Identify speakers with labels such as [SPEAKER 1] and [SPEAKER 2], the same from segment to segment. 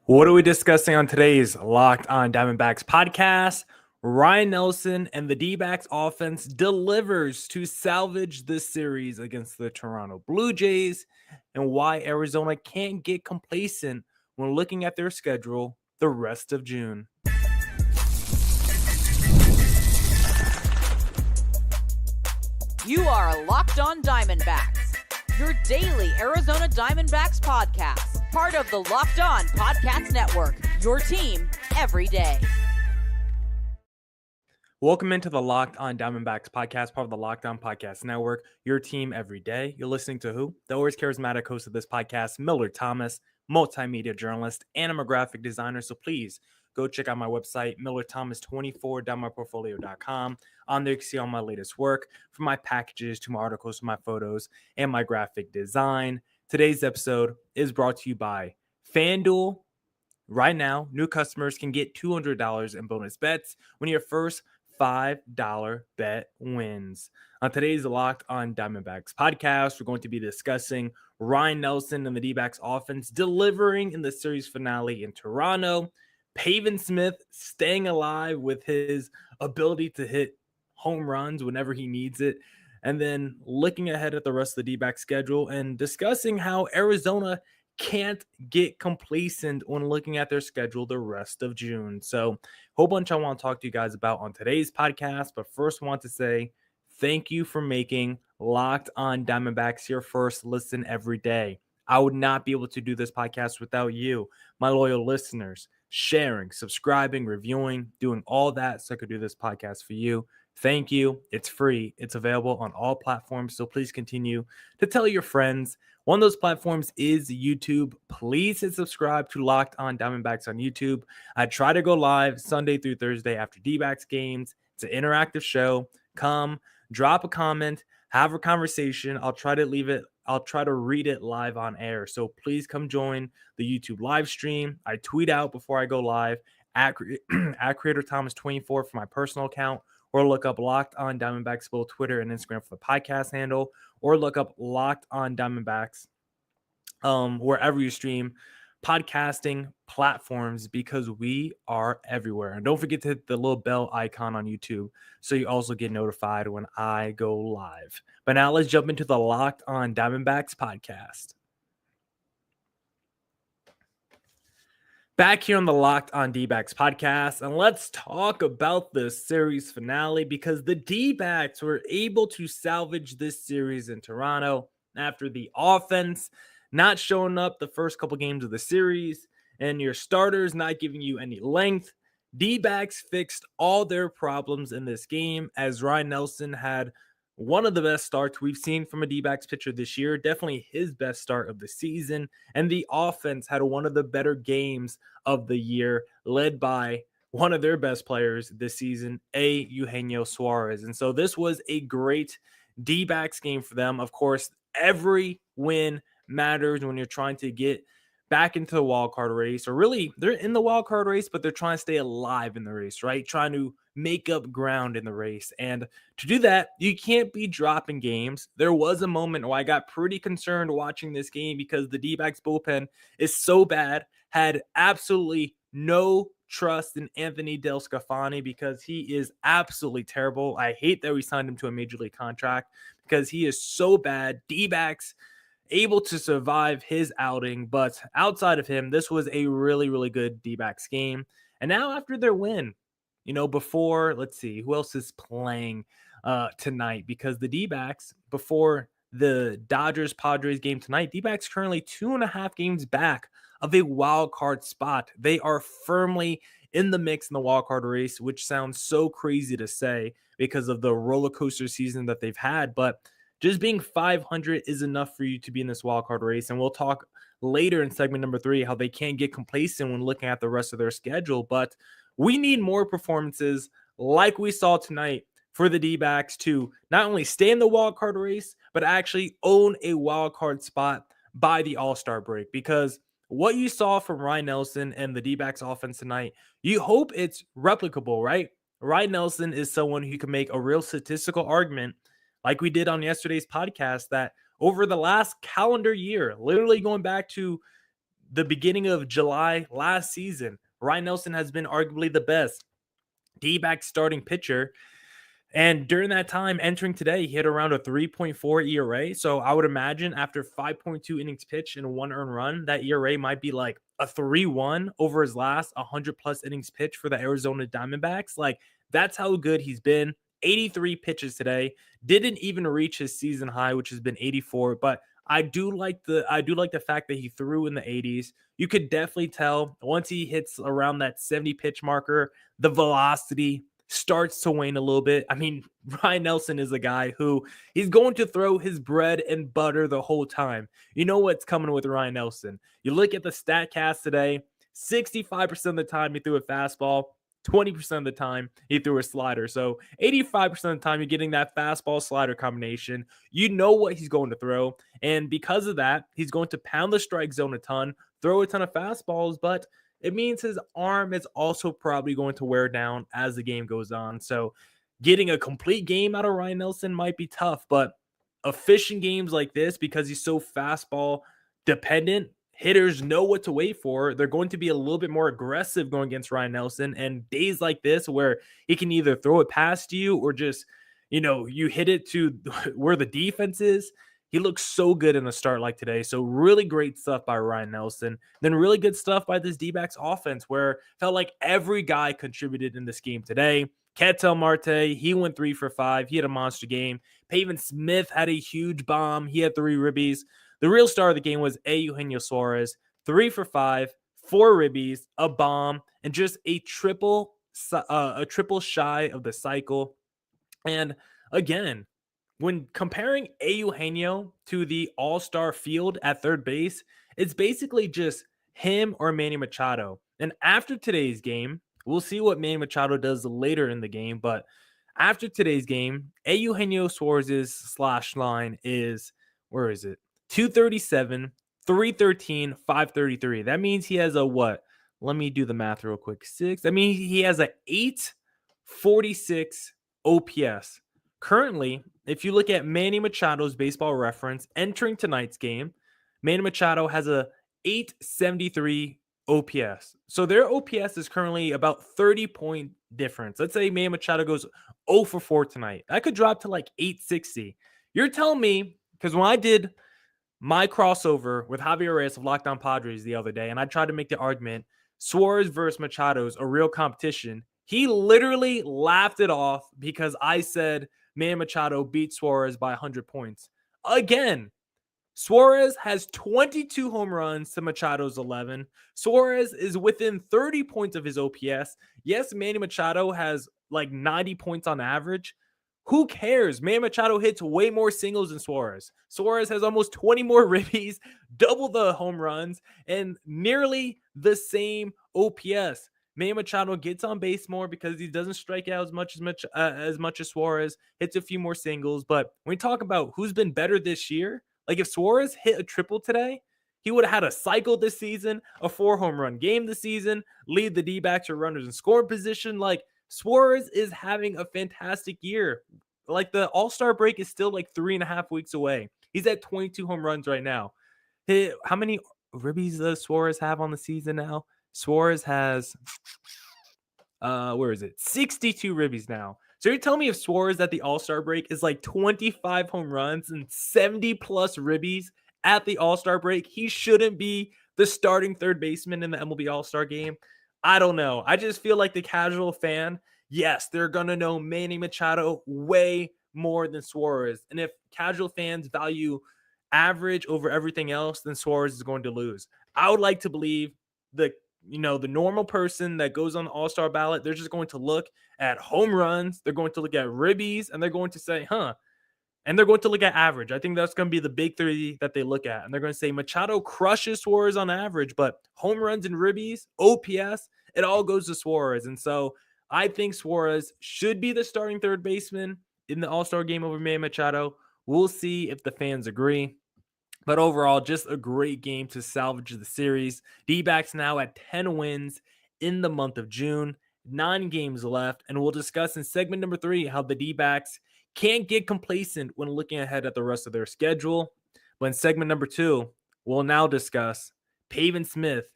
[SPEAKER 1] What are we discussing on today's Locked On Diamondbacks podcast? Ryne Nelson and the D-backs offense delivers to salvage this series against the Toronto Blue Jays, and why Arizona can't get complacent when looking at their schedule the rest of June.
[SPEAKER 2] You are Locked On Diamondbacks, your daily Arizona Diamondbacks podcast. Part of the Locked On Podcast Network, your team every day.
[SPEAKER 1] Welcome into the Locked On Diamondbacks podcast, part of the Locked On Podcast Network, your team every day. You're listening to who? The always charismatic host of this podcast, Millard Thomas, multimedia journalist, and I'm a graphic designer. So please go check out my website, millardthomas24.myportfolio.com. On there, you can see all my latest work, from my packages to my articles to my photos and my graphic design. Today's episode is brought to you by FanDuel. Right now, new customers can get $200 in bonus bets when your first $5 bet wins. On today's Locked On Diamondbacks podcast, we're going to be discussing Ryne Nelson and the D-backs offense delivering in the series finale in Toronto, Pavin Smith staying alive with his ability to hit home runs whenever he needs it, and then looking ahead at the rest of the D-backs schedule and discussing how Arizona can't get complacent when looking at their schedule the rest of June. So a whole bunch I want to talk to you guys about on today's podcast, but first I want to say thank you for making Locked On Diamondbacks your first listen every day. I would not be able to do this podcast without you, my loyal listeners, sharing, subscribing, reviewing, doing all that so I could do this podcast for you. Thank you. It's free. It's available on all platforms, so please continue to tell your friends. One of those platforms is YouTube. Please hit subscribe to Locked On Diamondbacks on YouTube. I try to go live Sunday through Thursday after D-backs games. It's an interactive show. Come, drop a comment, have a conversation. I'll try to read it live on air. So please come join the YouTube live stream. I tweet out before I go live at Creator Thomas 24 for my personal account, or look up Locked On Diamondbacks, both Twitter and Instagram for the podcast handle, or look up Locked On Diamondbacks wherever you stream podcasting platforms, because we are everywhere. And don't forget to hit the little bell icon on YouTube so you also get notified when I go live. But now let's jump into the Locked On Diamondbacks podcast. Back here on the Locked On D-backs podcast, and let's talk about the series finale, because the D-backs were able to salvage this series in Toronto after the offense not showing up the first couple games of the series and your starters not giving you any length. D-backs fixed all their problems in this game, as Ryne Nelson had one of the best starts we've seen from a D-backs pitcher this year, definitely his best start of the season. And the offense had one of the better games of the year, led by one of their best players this season, Eugenio Suarez. And so this was a great D-backs game for them. Of course, every win matters when you're trying to get back into the wild card race, or really they're in the wild card race, but they're trying to stay alive in the race, right? Trying to make up ground in the race. And to do that, you can't be dropping games. There was a moment where I got pretty concerned watching this game because the D-backs bullpen is so bad, had absolutely no trust in Anthony Del Scafani because he is absolutely terrible. I hate that we signed him to a major league contract because he is so bad. D-backs able to survive his outing, but outside of him, this was a really, really good D-backs game. And now after their win, before, let's see, who else is playing tonight? Because the D-backs, before the Dodgers-Padres game tonight, D-backs currently 2.5 games back of a wild card spot. They are firmly in the mix in the wild card race, which sounds so crazy to say because of the roller coaster season that they've had, but just being 500 is enough for you to be in this wildcard race. And we'll talk later in segment number 3 how they can't get complacent when looking at the rest of their schedule. But we need more performances like we saw tonight for the D-backs to not only stay in the wildcard race, but actually own a wildcard spot by the All-Star break. Because what you saw from Ryne Nelson and the D-backs offense tonight, you hope it's replicable, right? Ryne Nelson is someone who can make a real statistical argument, like we did on yesterday's podcast, that over the last calendar year, literally going back to the beginning of July last season, Ryne Nelson has been arguably the best D-back starting pitcher. And during that time, entering today, he hit around a 3.4 ERA. So I would imagine after 5.2 innings pitched and 1 earned run, that ERA might be like a 3.1 over his last 100 plus innings pitched for the Arizona Diamondbacks. Like, that's how good he's been. 83 pitches today. Didn't even reach his season high, which has been 84. But I do like the fact that he threw in the 80s. You could definitely tell once he hits around that 70 pitch marker, the velocity starts to wane a little bit. I mean, Ryne Nelson is a guy who he's going to throw his bread and butter the whole time. You know what's coming with Ryne Nelson. You look at the stat cast today, 65% of the time he threw a fastball, 20% of the time he threw a slider. So 85% of the time you're getting that fastball slider combination. You know what he's going to throw. And because of that, he's going to pound the strike zone a ton, throw a ton of fastballs, but it means his arm is also probably going to wear down as the game goes on. So getting a complete game out of Ryne Nelson might be tough, but efficient games like this, because he's so fastball dependent, hitters know what to wait for. They're going to be a little bit more aggressive going against Ryne Nelson. And days like this where he can either throw it past you or just, you hit it to where the defense is. He looks so good in a start like today. So really great stuff by Ryne Nelson. Then really good stuff by this D-backs offense where felt like every guy contributed in this game today. Ketel Marte, he went 3 for 5. He had a monster game. Pavin Smith had a huge bomb. He had 3 ribbies. The real star of the game was Eugenio Suarez, 3 for 5, 4 ribbies, a bomb, and just a triple shy of the cycle. And again, when comparing Eugenio to the all-star field at third base, it's basically just him or Manny Machado. And after today's game, we'll see what Manny Machado does later in the game. But after today's game, Eugenio Suarez's slash line is, where is it? 237, 313, 533. That means he has a what? Let me do the math real quick. 6. I mean, he has a 846 OPS. Currently, if you look at Manny Machado's Baseball Reference entering tonight's game, Manny Machado has a 873 OPS. So their OPS is currently about 30-point difference. Let's say Manny Machado goes 0 for 4 tonight. That could drop to like 860. You're telling me, because when I did my crossover with Javier Reyes of Locked On Padres the other day, and I tried to make the argument, Suarez versus Machado is a real competition. He literally laughed it off because I said Manny Machado beat Suarez by 100 points. Again, Suarez has 22 home runs to Machado's 11. Suarez is within 30 points of his OPS. Yes, Manny Machado has like 90 points on average. Who cares? Manny Machado hits way more singles than Suarez. Suarez has almost 20 more ribbies, double the home runs, and nearly the same OPS. Manny Machado gets on base more because he doesn't strike out as much as Suarez, hits a few more singles. But when we talk about who's been better this year, like if Suarez hit a triple today, he would have had a cycle this season, a 4-home run game this season, lead the D-backs or runners in scoring position. Like Suarez is having a fantastic year. Like the All-Star break is still like 3.5 weeks away. He's at 22 home runs right now. How many ribbies does Suarez have on the season now? Suarez has, 62 ribbies now. So you're telling me if Suarez at the All-Star break is like 25 home runs and 70 plus ribbies at the All-Star break, he shouldn't be the starting third baseman in the MLB All-Star game? I don't know. I just feel like the casual fan, yes, they're going to know Manny Machado way more than Suarez. And if casual fans value average over everything else, then Suarez is going to lose. I would like to believe the normal person that goes on the All-Star ballot, they're just going to look at home runs, they're going to look at ribbies, and they're going to say, and they're going to look at average. I think that's going to be the big three that they look at. And they're going to say Machado crushes Suarez on average, but home runs and ribbies, OPS, it all goes to Suarez. And so I think Suarez should be the starting third baseman in the All-Star game over Manny Machado. We'll see if the fans agree. But overall, just a great game to salvage the series. D-backs now at 10 wins in the month of June. 9 games left. And we'll discuss in segment number 3 how the D-backs can't get complacent when looking ahead at the rest of their schedule. But in segment number 2, we'll now discuss Pavin Smith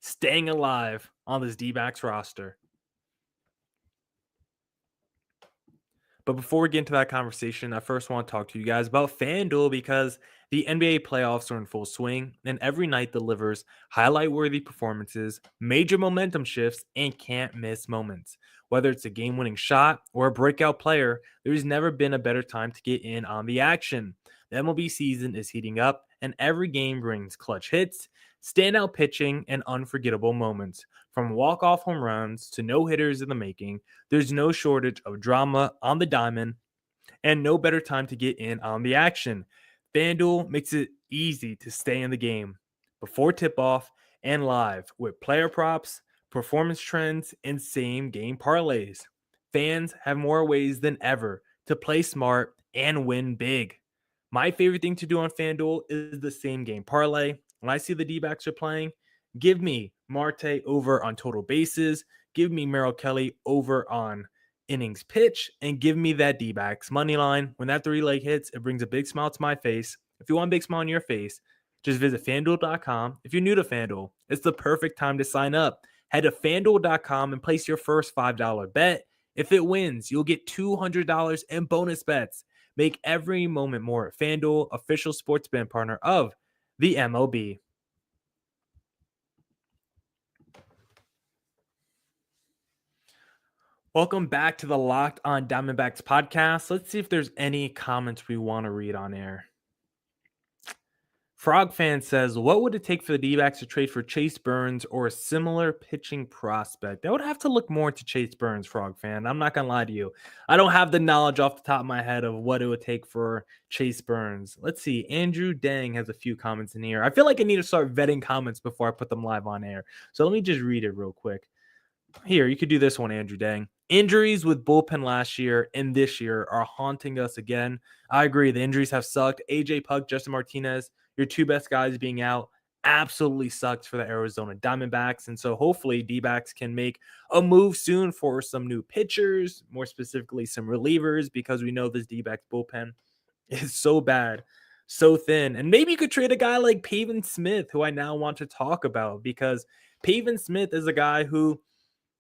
[SPEAKER 1] staying alive on this D-backs roster. But before we get into that conversation, I first want to talk to you guys about FanDuel because the NBA playoffs are in full swing and every night delivers highlight-worthy performances, major momentum shifts, and can't-miss moments. Whether it's a game-winning shot or a breakout player, there's never been a better time to get in on the action. The MLB season is heating up, and every game brings clutch hits, standout pitching, and unforgettable moments. From walk-off home runs to no-hitters in the making, there's no shortage of drama on the diamond and no better time to get in on the action. FanDuel makes it easy to stay in the game before tip-off and live with player props, performance trends, and same-game parlays. Fans have more ways than ever to play smart and win big. My favorite thing to do on FanDuel is the same-game parlay. When I see the D-backs are playing, give me Marte over on total bases, give me Merrill Kelly over on innings pitch, and give me that D-backs money line. When that 3-leg hits, it brings a big smile to my face. If you want a big smile on your face, just visit FanDuel.com. If you're new to FanDuel, it's the perfect time to sign up. Head to FanDuel.com and place your first $5 bet. If it wins, you'll get $200 in bonus bets. Make every moment more at FanDuel, official sports betting partner of the MLB. Welcome back to the Locked on Diamondbacks podcast. Let's see if there's any comments we want to read on air. Frog Fan says, what would it take for the D-backs to trade for Chase Burns or a similar pitching prospect? I would have to look more into Chase Burns, Frog Fan. I'm not going to lie to you. I don't have the knowledge off the top of my head of what it would take for Chase Burns. Let's see. Andrew Dang has a few comments in here. I feel like I need to start vetting comments before I put them live on air. So let me just read it real quick. Here, you could do this one, Andrew Dang. Injuries with bullpen last year and this year are haunting us again. I agree. The injuries have sucked. AJ Puk, Justin Martinez, your two best guys being out, absolutely sucks for the Arizona Diamondbacks. And so hopefully D-backs can make a move soon for some new pitchers, more specifically some relievers, because we know this D-backs bullpen is so bad, so thin. And maybe you could trade a guy like Pavin Smith, who I now want to talk about, because Pavin Smith is a guy who,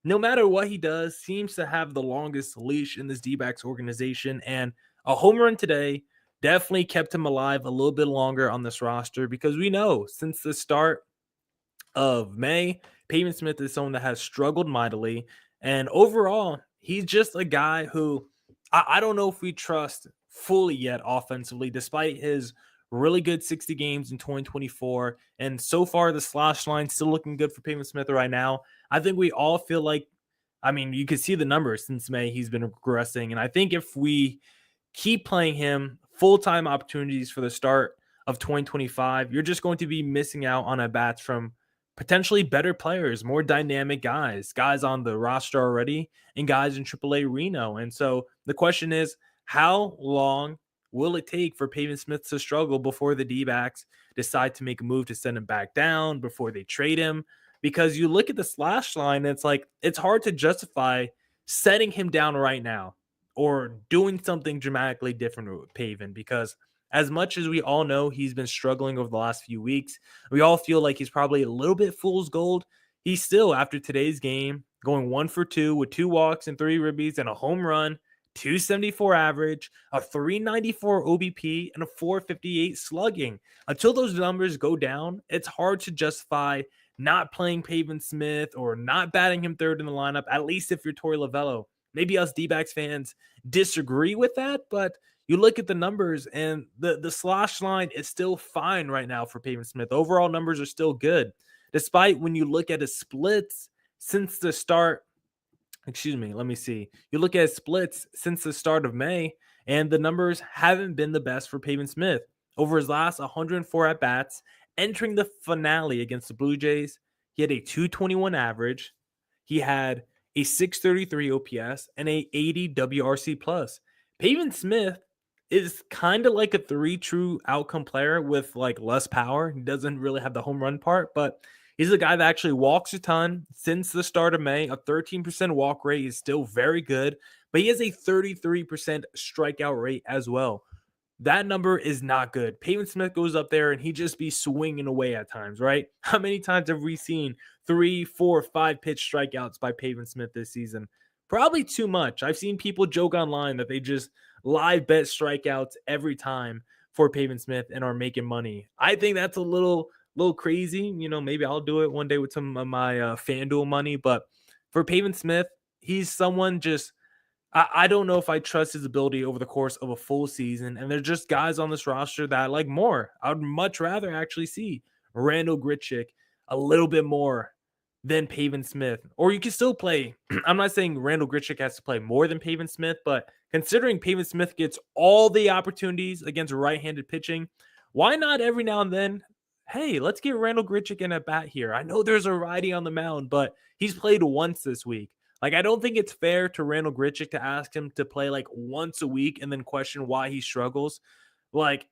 [SPEAKER 1] no matter what he does, seems to have the longest leash in this D-backs organization. And a home run today definitely kept him alive a little bit longer on this roster, because we know since the start of May, Pavin Smith is someone that has struggled mightily. And overall, he's just a guy who I don't know if we trust fully yet offensively, despite his really good 60 games in 2024. And so far, the slash line still looking good for Pavin Smith right now. I think we all feel like, I mean, you can see the numbers since May, he's been regressing. And I think if we keep playing him full-time opportunities for the start of 2025, you're just going to be missing out on at-bats from potentially better players, more dynamic guys on the roster already, and guys in AAA Reno. And so the question is, how long will it take for Pavin Smith to struggle before the D-backs decide to make a move to send him back down, before they trade him? Because you look at the slash line, it's like, it's hard to justify setting him down right now or doing something dramatically different with Pavin, because as much as we all know he's been struggling over the last few weeks, we all feel like he's probably a little bit fool's gold. He's still, after today's game, going 1 for 2 with 2 walks and 3 ribbies and a home run, 274 average, a 394 OBP, and a 458 slugging. Until those numbers go down, it's hard to justify not playing Pavin Smith or not batting him third in the lineup, at least if you're Torey Lovullo. Maybe us D-backs fans disagree with that, but you look at the numbers and the slash line is still fine right now for Pavin Smith. Overall numbers are still good, despite when you look at his splits since the start. Let me see. You look at his splits since the start of May, and the numbers haven't been the best for Pavin Smith. Over his last 104 at-bats, entering the finale against the Blue Jays, he had a 221 average. He had a 633 OPS and a 80 WRC plus. Pavin Smith is kind of like a 3 true outcome player with like less power. He doesn't really have the home run part, but he's a guy that actually walks a ton since the start of May. A 13% walk rate is still very good, but he has a 33% strikeout rate as well. that number is not good. Pavin Smith goes up there and he just be swinging away at times, right? How many times have we seen 3, 4, 5 pitch strikeouts by Pavin Smith this season? Probably too much. I've seen people joke online that they just live bet strikeouts every time for Pavin Smith and are making money. I think that's a little crazy. Maybe I'll do it one day with some of my FanDuel money. But for Pavin Smith, he's someone just I don't know if I trust his ability over the course of a full season. And there's just guys on this roster that I like more. I would much rather actually see Randall Grichuk a little bit more than Pavin Smith. Or you can still play. I'm not saying Randall Grichuk has to play more than Pavin Smith, but considering Pavin Smith gets all the opportunities against right-handed pitching, why not every now and then? Hey, let's get Randall Grichuk in at bat here. I know there's a righty on the mound, but he's played once this week. Like, I don't think it's fair to Randall Grichuk to ask him to play like once a week and then question why he struggles. Like,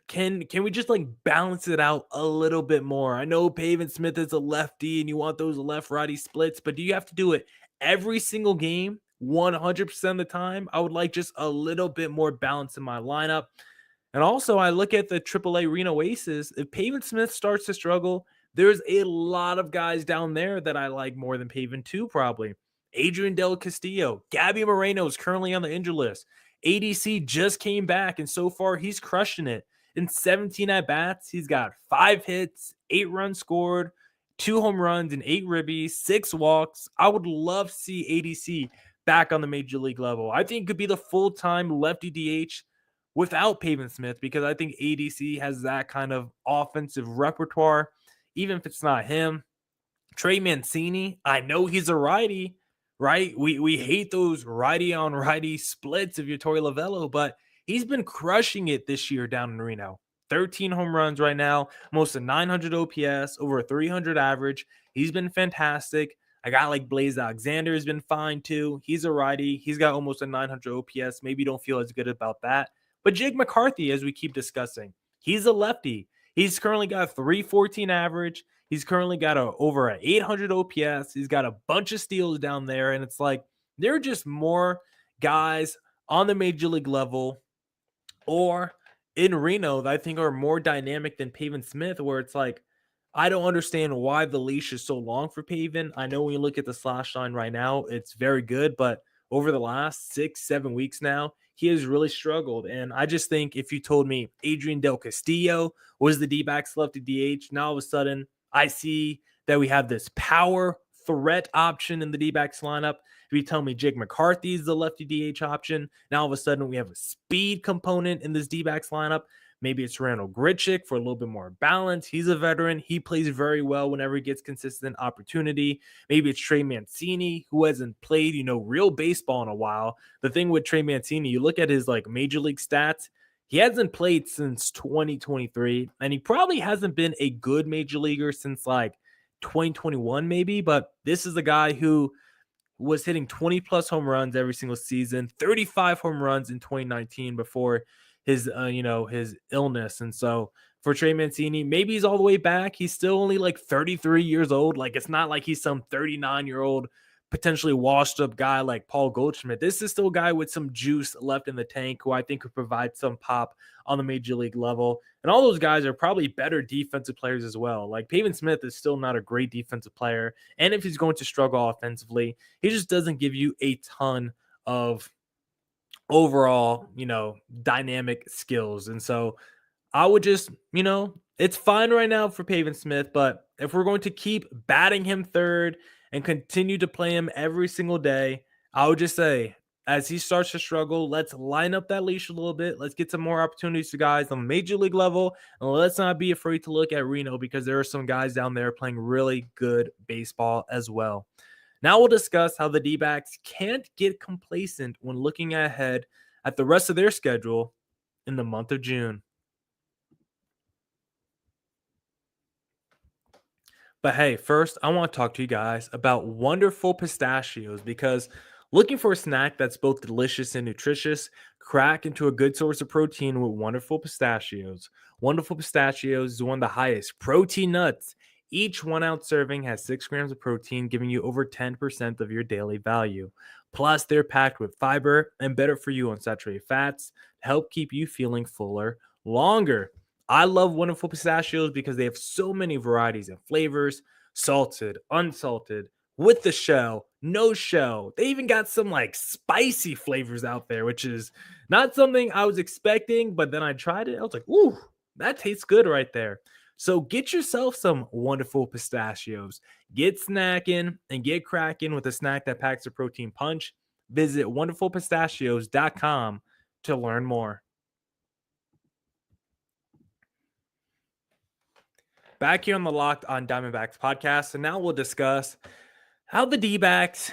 [SPEAKER 1] can we just like balance it out a little bit more? I know Pavin Smith is a lefty and you want those left-righty splits, but do you have to do it every single game 100% of the time? I would like just a little bit more balance in my lineup. And also, I look at the AAA Reno Aces. If Pavin Smith starts to struggle, there's a lot of guys down there that I like more than Pavin too, probably. Adrian Del Castillo, Gabby Moreno is currently on the injured list. ADC just came back, and so far he's crushing it. In 17 at-bats, he's got 5 hits, 8 runs scored, 2 home runs, and 8 ribbies, 6 walks. I would love to see ADC back on the major league level. I think it could be the full-time lefty DH without Pavin Smith because I think ADC has that kind of offensive repertoire. Even if it's not him, Trey Mancini, I know he's a righty, right? We hate those righty on righty splits if you're Torey Lovello, but he's been crushing it this year down in Reno. 13 home runs right now, almost a 900 OPS, over a 300 average. He's been fantastic. A guy like Blaze Alexander has been fine too. He's a righty. He's got almost a 900 OPS. Maybe you don't feel as good about that. But Jake McCarthy, as we keep discussing, he's a lefty. He's currently got a 314 average. He's currently got over an 800 OPS. He's got a bunch of steals down there. And it's like, there are just more guys on the major league level or in Reno that I think are more dynamic than Pavin Smith, where it's like, I don't understand why the leash is so long for Pavin. I know when you look at the slash line right now, it's very good, but over the last 6-7 weeks now, he has really struggled. And I just think if you told me Adrian Del Castillo was the D-backs lefty DH, now all of a sudden I see that we have this power threat option in the D-backs lineup. If you tell me Jake McCarthy is the lefty DH option, now all of a sudden we have a speed component in this D-backs lineup. Maybe it's Randall Grichuk for a little bit more balance. He's a veteran. He plays very well whenever he gets consistent opportunity. Maybe it's Trey Mancini, who hasn't played, real baseball in a while. The thing with Trey Mancini, you look at his major league stats, he hasn't played since 2023, and he probably hasn't been a good major leaguer since 2021 maybe, but this is a guy who was hitting 20 plus home runs every single season, 35 home runs in 2019 before his his illness. And so for Trey Mancini, maybe he's all the way back. He's still only 33 years old. It's not like he's some 39-year-old potentially washed up guy like Paul Goldschmidt. This is still a guy with some juice left in the tank who I think could provide some pop on the major league level. And all those guys are probably better defensive players as well. Pavin Smith is still not a great defensive player. And if he's going to struggle offensively, he just doesn't give you a ton of overall, dynamic skills. And so I would just, it's fine right now for Pavin Smith, but if we're going to keep batting him third and continue to play him every single day, I would just say, as he starts to struggle, let's line up that leash a little bit. Let's get some more opportunities to guys on the major league level. And let's not be afraid to look at Reno because there are some guys down there playing really good baseball as well. Now we'll discuss how the D-backs can't get complacent when looking ahead at the rest of their schedule in the month of June. But hey, first, I want to talk to you guys about wonderful pistachios because looking for a snack that's both delicious and nutritious, crack into a good source of protein with wonderful pistachios. Wonderful pistachios is one of the highest protein nuts Each 1 ounce serving has 6 grams of protein, giving you over 10% of your daily value. Plus, they're packed with fiber and better for you unsaturated fats to help keep you feeling fuller longer. I love Wonderful Pistachios because they have so many varieties and flavors: salted, unsalted, with the shell, no shell. They even got some like spicy flavors out there, which is not something I was expecting, but then I tried it. I was like, ooh, that tastes good right there. So get yourself some Wonderful Pistachios. Get snacking and get cracking with a snack that packs a protein punch. Visit wonderfulpistachios.com to learn more. Back here on the Locked on Diamondbacks podcast, and now we'll discuss how the D-backs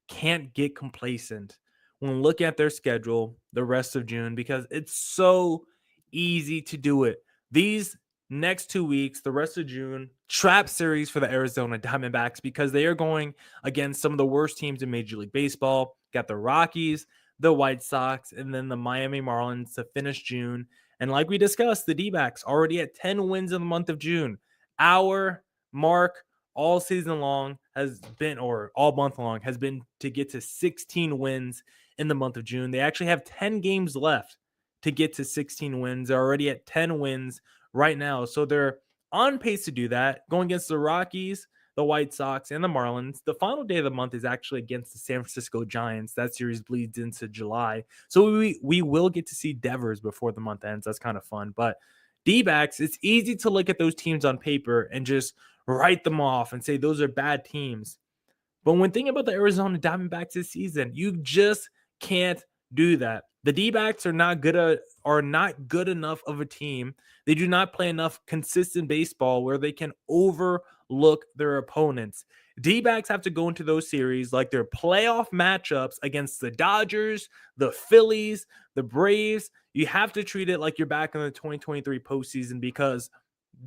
[SPEAKER 1] can't get complacent when looking at their schedule the rest of June, because it's so easy to do it. These next 2 weeks, the rest of June, trap series for the Arizona Diamondbacks, because they are going against some of the worst teams in Major League Baseball. Got the Rockies, the White Sox, and then the Miami Marlins to finish June. And like we discussed, the D-backs already at 10 wins in the month of June. Our mark all season long has been, or all month long, has been to get to 16 wins in the month of June. They actually have 10 games left to get to 16 wins. They're already at 10 wins right now. So they're on pace to do that, going against the Rockies, the White Sox, and the Marlins. The final day of the month is actually against the San Francisco Giants. That series bleeds into July. So we will get to see Devers before the month ends. That's kind of fun. But D-backs, it's easy to look at those teams on paper and just write them off and say those are bad teams. But when thinking about the Arizona Diamondbacks this season, you just can't do that. The D-backs are not good enough of a team. They do not play enough consistent baseball where they can overlook their opponents. D-backs have to go into those series like their playoff matchups against the Dodgers, the Phillies, the Braves. You have to treat it like you're back in the 2023 postseason, because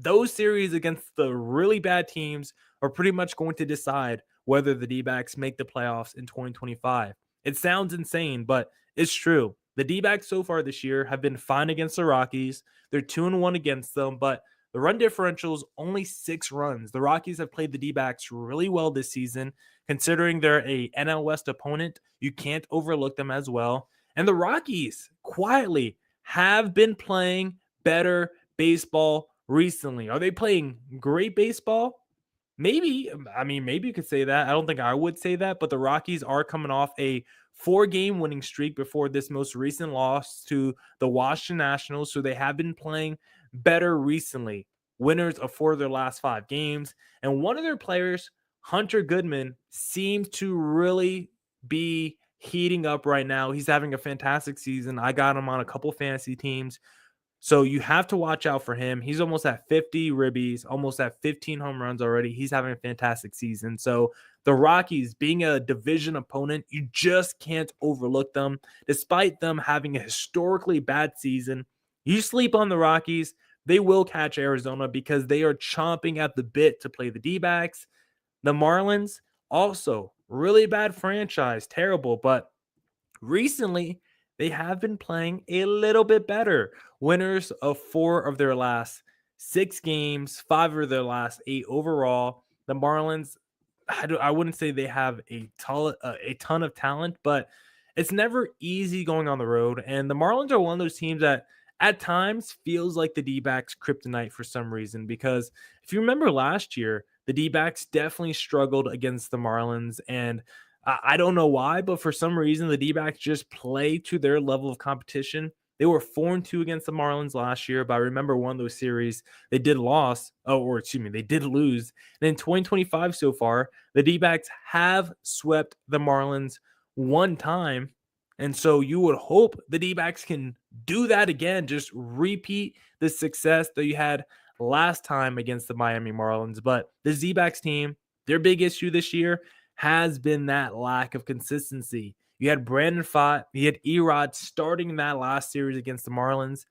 [SPEAKER 1] those series against the really bad teams are pretty much going to decide whether the D-backs make the playoffs in 2025. It sounds insane, but it's true. The D-backs so far this year have been fine against the Rockies. They're 2-1 against them, but the run differential is only 6 runs. The Rockies have played the D-backs really well this season. Considering they're a NL West opponent, you can't overlook them as well. And the Rockies quietly have been playing better baseball recently. Are they playing great baseball? Maybe. I mean, maybe you could say that. I don't think I would say that, but the Rockies are coming off a 4-game winning streak before this most recent loss to the Washington Nationals. So they have been playing better recently. Winners of 4 of their last 5 games. And one of their players, Hunter Goodman, seems to really be heating up right now. He's having a fantastic season. I got him on a couple fantasy teams. So you have to watch out for him. He's almost at 50 ribbies, almost at 15 home runs already. He's having a fantastic season. So the Rockies, being a division opponent, you just can't overlook them. Despite them having a historically bad season, you sleep on the Rockies, they will catch Arizona because they are chomping at the bit to play the D-backs. The Marlins, also really bad franchise, terrible, but recently they have been playing a little bit better. Winners of 4 of their last 6 games, 5 of their last 8 overall. The Marlins, I wouldn't say they have a ton of talent, but it's never easy going on the road. And the Marlins are one of those teams that at times feels like the D-backs kryptonite for some reason, because if you remember last year, the D-backs definitely struggled against the Marlins, and I don't know why, but for some reason, the D-backs just play to their level of competition. They were 4-2 against the Marlins last year, but I remember one of those series they did lose. They did lose. And in 2025 so far, the D-backs have swept the Marlins 1 time. And so you would hope the D-backs can do that again, just repeat the success that you had last time against the Miami Marlins. But the D-backs team, their big issue this year has been that lack of consistency. You had Brandon Pfaadt, you had Erod starting that last series against the Marlins.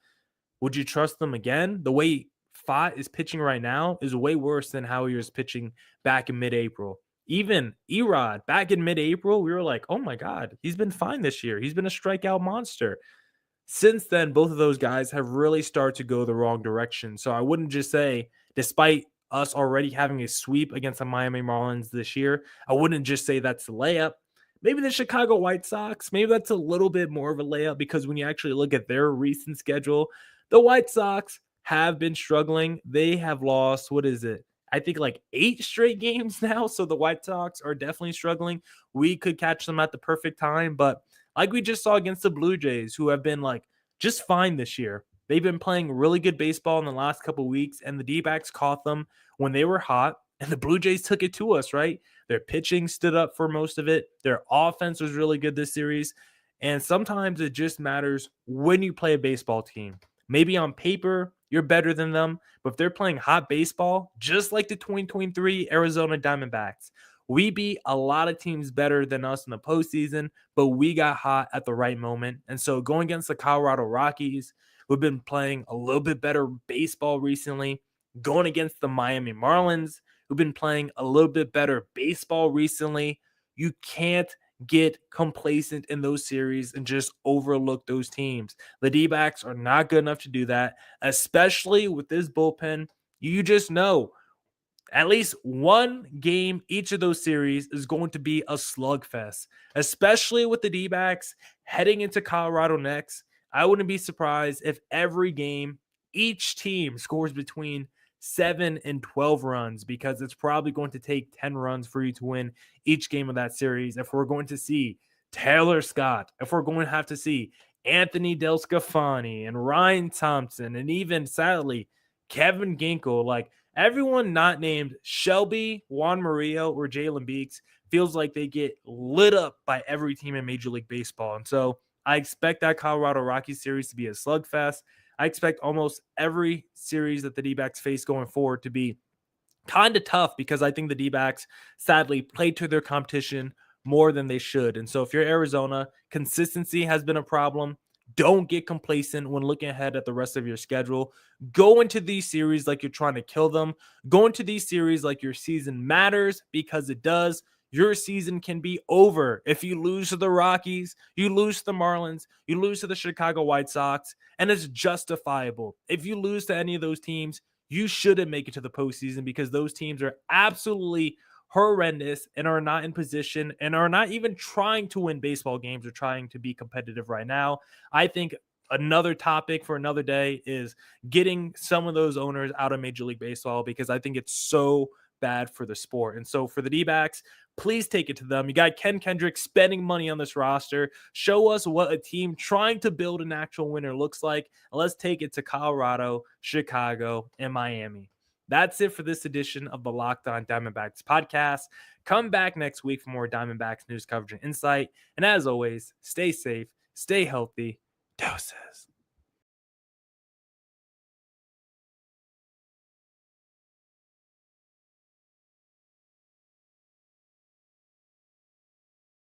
[SPEAKER 1] Would you trust them again? The way Pfaadt is pitching right now is way worse than how he was pitching back in mid-April. Even Erod, back in mid-April, we were like, oh my God, he's been fine this year. He's been a strikeout monster. Since then, both of those guys have really started to go the wrong direction. So I wouldn't just say, despite us already having a sweep against the Miami Marlins this year. I wouldn't just say that's a layup. Maybe the Chicago White Sox, maybe that's a little bit more of a layup because when you actually look at their recent schedule, the White Sox have been struggling. They have lost, what is it? I think like 8 straight games now. So the White Sox are definitely struggling. We could catch them at the perfect time. But like we just saw against the Blue Jays, who have been like just fine this year. They've been playing really good baseball in the last couple weeks, and the D-backs caught them when they were hot, and the Blue Jays took it to us, right? Their pitching stood up for most of it. Their offense was really good this series. And sometimes it just matters when you play a baseball team. Maybe on paper, you're better than them, but if they're playing hot baseball, just like the 2023 Arizona Diamondbacks, we beat a lot of teams better than us in the postseason, but we got hot at the right moment. And so going against the Colorado Rockies, who've been playing a little bit better baseball recently, going against the Miami Marlins, who've been playing a little bit better baseball recently, you can't get complacent in those series and just overlook those teams. The D-backs are not good enough to do that, especially with this bullpen. You just know at least one game each of those series is going to be a slugfest, especially with the D-backs heading into Colorado next. I wouldn't be surprised if every game, each team scores between 7 and 12 runs, because it's probably going to take 10 runs for you to win each game of that series. If we're going to see Taylor Scott, if we're going to have to see Anthony Del Scafani and Ryne Thompson, and even sadly, Kevin Ginkel, like everyone not named Shelby, Juan Murillo, or Jalen Beeks feels like they get lit up by every team in Major League Baseball. And so I expect that Colorado Rockies series to be a slugfest. I expect almost every series that the D-backs face going forward to be kind of tough, because I think the D-backs sadly play to their competition more than they should. And so if you're Arizona, consistency has been a problem. Don't get complacent when looking ahead at the rest of your schedule. Go into these series like you're trying to kill them. Go into these series like your season matters, because it does. Your season can be over if you lose to the Rockies, you lose to the Marlins, you lose to the Chicago White Sox, and it's justifiable. If you lose to any of those teams, you shouldn't make it to the postseason, because those teams are absolutely horrendous and are not in position and are not even trying to win baseball games or trying to be competitive right now. I think another topic for another day is getting some of those owners out of Major League Baseball, because I think it's so bad for the sport. And so for the D-backs, please take it to them. You got Ken Kendrick spending money on this roster. Show us what a team trying to build an actual winner looks like. And let's take it to Colorado, Chicago, and Miami. That's it for this edition of the Locked On Diamondbacks podcast. Come back next week for more Diamondbacks news coverage and insight. And as always, stay safe, stay healthy. Doses.